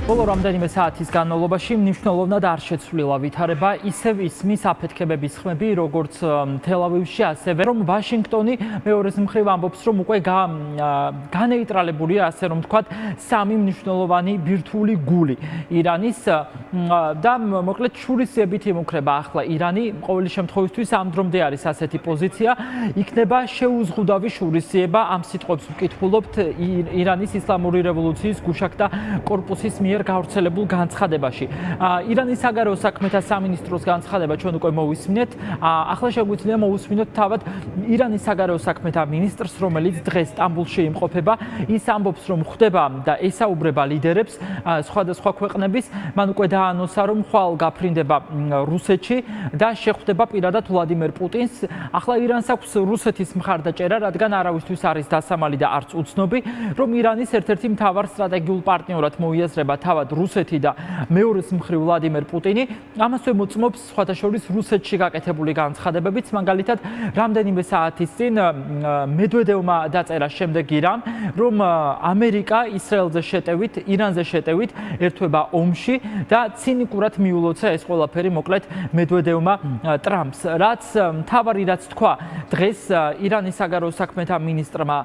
ბოლო რამდენიმე საათის განმავლობაში მნიშვნელოვნად არ შეცვლილა ვითარება ისევ ისმის აფეთქებების ხმები, როგორც თელ-ავივში, ასევე რომ ვაშინგტონი მეორეს მხრივ ამბობს, რომ უკვე განეიტრალებულია, ასე რომ ვთქვათ, სამი მნიშვნელოვანი ბირთვული გული ირანის და მოკლედ შურისძიებით იმუქრება ახლა ირანი. ყოველი შემთხვევისთვის ამ დრომდე არის ასეთი პოზიცია, იქნება შეუზღუდავი შურისძიება, ამ სიტყვებს ვკითხულობთ ირანის ისლამური რევოლუციის გუშაქთა კორპუსის მიერ გავრცელებულ განცხადებაში. ირანის საგარეო საქმეთა სამინისტროს განცხადება ჩვენ უკვე მოვისმინეთ. ახლა შეგვიძლია მოვისმინოთ თავად ირანის საგარეო საქმეთა მინისტრს, რომელიც დღეს სტამბულში იმყოფება. ის ამბობს, რომ ხვდება და ესაუბრება ლიდერებს სხვადასხვა ქვეყნების. მან უკვე დაანონსა, რომ ხვალ გაფრინდება რუსეთში და შეხვდება პირადად ვლადიმერ პუტინს. ახლა ირანს აქვს რუსეთის მხარდაჭერა, რადგან არავისთვის არის დასამალი და არც უცნობი, რომ ირანის ერთ-ერთი მთავარ სტრატეგიულ პარტნიორად მოიაზრება თავად რუსეთი და მეორეს მხრივ ვლადიმერ პუტინი. ამასვე მოწმობს სხვათა შორის რუსეთში გაკეთებული განცხადებებიც, მაგალითად რამდენიმე საათის წინ მედვედევმა დაწერა შემდეგ ირამ, რომ ამერიკა ისრაელზე შეტევით, ირანზე შეტევით ერთვება ომში და ცინიკურად მიულოცა ეს ყველაფერი მოკლედ მედვედევმა ტრამპს. რაც მთავარი რაც თქვა დღეს ირანის საგარეო საქმეთა მინისტრმა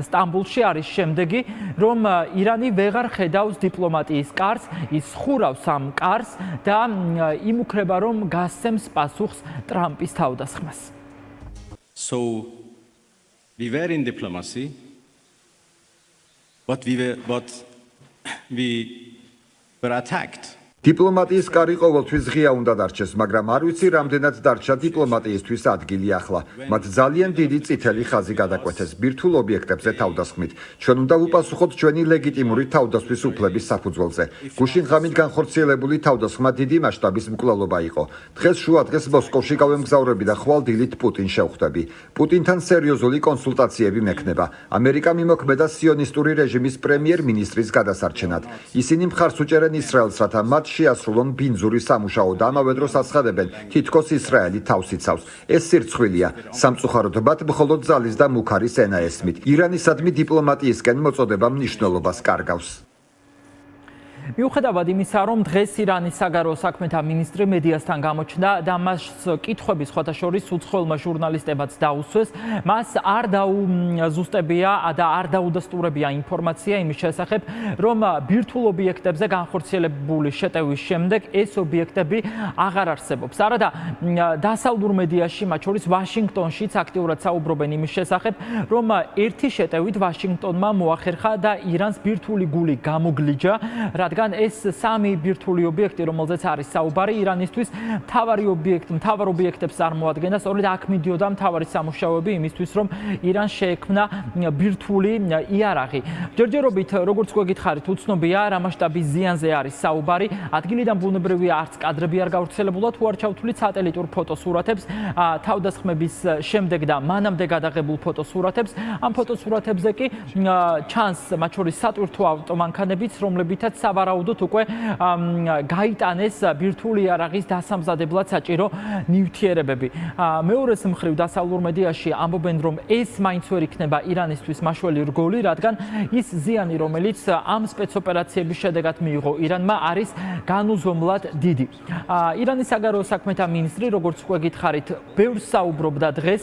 სტამბულში არის შემდეგი, რომ ირანი ვეღარ ხედავს დიპლომატიის კარს, ის ხურავს ამ კარს და იმუქრება, რომ გასცემს პასუხს ტრამპის თავდასხმას. So we were in diplomacy, but we were attacked. დიპლომატიის კარი ყოველთვის ღია უნდა დარჩეს, მაგრამ არ ვიცი რამდენად დარჩა დიპლომატიისთვის ადგილი ახლა. მათ ძალიან დიდი წითელი ხაზი გადაკვეთეს ბირთვულ ობიექტებზე თავდასხმით. ჩვენ უნდა ვუპასუხოთ ჩვენი ლეგიტიმური თავდასხმის უფლების საფუძველზე. გუშინ ღამით განხორციელებული თავდასხმა დიდი მასშტაბის მკვლელობა იყო. დღეს შუადღეს მოსკოვში გავემგზავრები და ხვალ დილით პუტინს შევხვდები. პუტინთან სერიოზული კონსულტაციები მექნება. ამერიკა მიმოქმედა სიონისტური რეჟიმის პრემიერ-მინისტრის გადასარჩენად. ისინი მხარს უჭერენ ისრაელს, რათა მათ შეასრულონ ბინძური სამუშაო და ამავე დროს აცხადებენ, თითქოს ისრაელი თავს იცავს. ეს სირცხვილია. სამწუხაროდ მათ მხოლოდ ძალის და მუქარის ენა ესმით. ირანისადმი დიპლომატიისკენ მოწოდება მნიშვნელობას კარგავს. მიუხედავად იმისა, რომ დღეს ირანის საგარეო საქმეთა მინისტრი მედიასთან გამოჩნდა და მას კითხვები სხვათა შორის უცხოელმა ჟურნალისტებაც დაუსვეს, მას არ დაუზუსტებია და არ დაუდასტურებია ინფორმაცია იმის შესახებ, რომ ბირთვულ ობიექტებზე განხორციელებული შეტევის შემდეგ ეს ობიექტები აღარ არსებობს. არადა დასავლურ მედიაში, მათ შორის ვაშინგტონშიც აქტიურად საუბრობენ იმის შესახებ, რომ ერთი შეტევით ვაშინგტონმა მოახერხა და ირანს ბირთვული გული გამოგლიჯა, რადგან ეს სამი ბირთვული ობიექტი, რომელზეც არის საუბარი, ირანისთვის მთავარ ობიექტებს წარმოადგენდა, სწორედ აქ მიდიოდა მთავარი სამუშაოები იმისთვის, რომ ირანს შეექმნა ბირთვული იარაღი. ჯერჯერობით, როგორც გვეკითხარით, უცნობია რა მასშტაბის ზიანზე არის საუბარი. ადგილიდან ბუნებრივია არც კადრები არ გავრცელებულა, თუ არ ჩავთვლით სატელიტურ ფოტოსურათებს, თავდასხმების შემდეგ და მანამდე გადაღებულ ფოტოსურათებს. ამ ფოტოსურათებზე კი ჩანს მათ შორის სატვირთო ავტომანქანებიც, რომლებითაც სავარაუდოდ უკვე გაიტანეს ბირთვული იარაღის დასამზადებლად საჭირო ნივთიერებები. მეორეს მხრივ დასავლურ მედიაში ამბობენ, რომ ეს მაინც ვერ იქნება ირანისთვის მაშველი რგოლი, რადგან ის ზიანი, რომელიც ამ სპეცოპერაციების შედეგად მიიღო ირანმა, არის განუზომლად დიდი. ირანის საგარეო საქმეთა მინისტრი, როგორც გვეკითხარით, ბევრს საუბრობდა დღეს,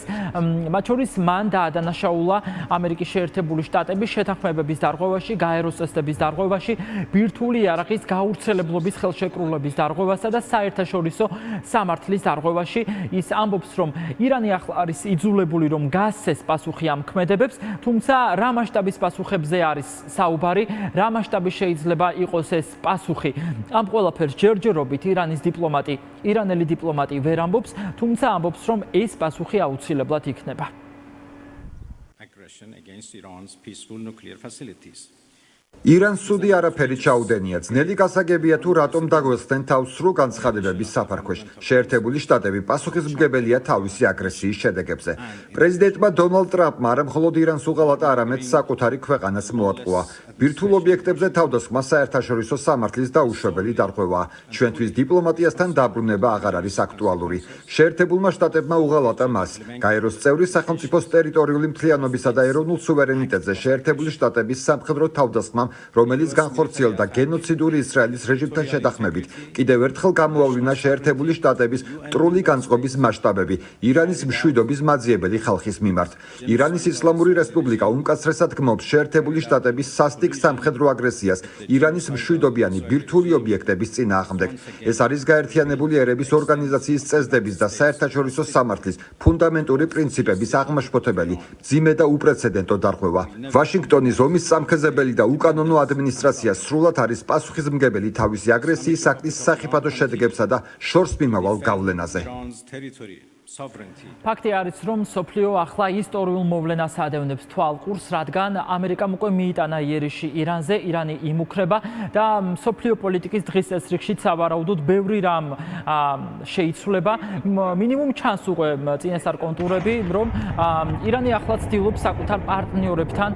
მათ შორის მან დაადანაშაულა ამერიკის შეერთებული შტატების შეთანხმებების დარღვევაში, გაეროს წესდების დარღვევაში, ბირთვული იარაღის გავრცელებლობის ხელშეკრულების დარღვევასა და საერთაშორისო სამართლის დარღვევაში. ის ამბობს, რომ ირანი ახლა არის იძულებული, რომ გასცეს პასუხი ამ ქმედებებს, თუმცა რა მასშტაბის პასუხებზე არის საუბარი, რა მასშტაბის შეიძლება იყოს ეს პასუხი. ამ ყველაფერს ჯერჯერობით ირანელი დიპლომატი ვერ ამბობს, თუმცა ამბობს, რომ ეს პასუხი აუცილებლად იქნება. Aggression against Iran's peaceful nuclear facilities. ირანს სუდი არაფერი ჩაუდენია. ძნელი გასაგებია თუ რატომ დაგვესხდნენ თავს სრულ განცხადებების საფარქვეშ. შეერთებული შტატები პასუხისმგებელია თავისი აგრესიის შედეგებზე. პრეზიდენტმა დონალდ ტრამპმა არა მხოლოდ ირანს უღალატა, არამედ საკუთარი ქვეყანას მოატყუა. ბირთვულ ობიექტებზე თავდასხმა საერთაშორისო სამართლის დაუშვებელი დარღვევაა. ჩვენთვის დიპლომატიასთან დაბრუნება აღარ არის აქტუალური. შეერთებულმა შტატებმა უღალატა მას. გაეროს წევრი სახელმწიფოს ტერიტორიული მთლიანობისა და ეროვნულ სუვერენიტეტზე შეერთებული შტატების სამხედრო თავდასხმა თავდასხმამ, რომელიც განხორციელდა გენოციდური ისრაელის რეჟიმთან შეთანხმებით, კიდევ ერთხელ გამოავლინა შეერთებული შტატების მტრული განწყობის მასშტაბები ირანის მშვიდობის მაძიებელი ხალხის მიმართ. ირანის ისლამური რესპუბლიკა უმკაცრესად გმობს შეერთებული შტატების სასტიკ სამხედრო აგრესიას ირანის მშვიდობიანი ბირთვული ობიექტების წინააღმდეგ. ეს არის გაერთიანებული ერების ორგანიზაციის წესდების და საერთაშორისო სამართლის ფუნდამენტური პრინციპების აღმაშფოთებელი მძიმე და უპრეცედენტო დარღვევა. ვაშინგტონის ომის სამხეზებელი და უკანონო ადმინისტრაცია სრულად არის პასუხისმგებელი თავისი აგრესიის აქტის სახიფათო შედეგებსა და შორს მიმავალ გავლენაზე. ფაქტი არის, რომ მსოფლიო ახლა ისტორიულ მოვლენას ადევნებს თვალყურს, რადგან ამერიკამ უკვე მიიტანა იერიში ირანზე, ირანი იმუქრება და მსოფლიო პოლიტიკის დღის წესრიგში სავარაუდოდ ბევრი რამ შეიცვლება. მინიმუმ ჩანს უკვე წინასწარ კონტურები, რომ ირანი ახლა ცდილობს საკუთარ პარტნიორებთან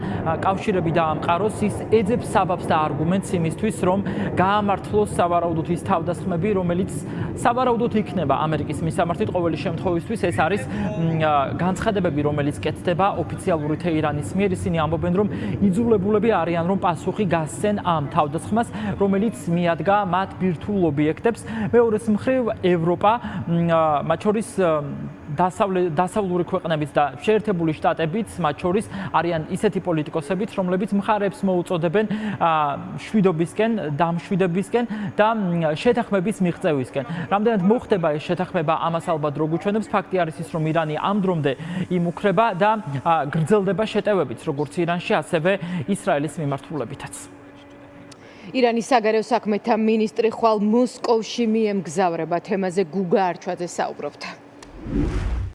კავშირები დაამყაროს, ის ეძებს საბაბს და არგუმენტს იმისთვის, რომ გაამართლოს სავარაუდოდ ის თავდასხმები, რომელიც სავარაუდოდ იქნება ამერიკის მისამართით ყოველი შემთხვევაში. ეს არის განცხადებები, რომელიც კეთდება ოფიციალური თეირანის მიერ. ისინი ამბობენ, რომ იძულებულები არიან, რომ პასუხი გასცენ ამ თავდასხმას, რომელიც მიადგა მათ ბირთვულ ობიექტებს. მეორეს მხრივ, ევროპა, მათ შორის დასავლური ქვეყნებიც და შეერთებული შტატებიც, მათ შორის არიან ისეთი პოლიტიკოსებიც, რომლებიც მხარეებს მოუწოდებენ შვიდობისკენ, დამშვიდებისკენ და შეთანხმების მიღწევისკენ. რამდენად მოხდება ეს შეთანხმება, ამას ალბათ რო გვიჩვენებს ფაქტი არის ის, რომ ირანი ამ დრომდე იმუქრება და გრძელდება შეტევებიც, როგორც ირანში, ასევე ისრაელის მიმართულებითაც. ირანის საგარეო საქმეთა მინისტრი ხვალ მოსკოვში მიემგზავრება. თემაზე გუგა არჩვაძე საუბრობდა.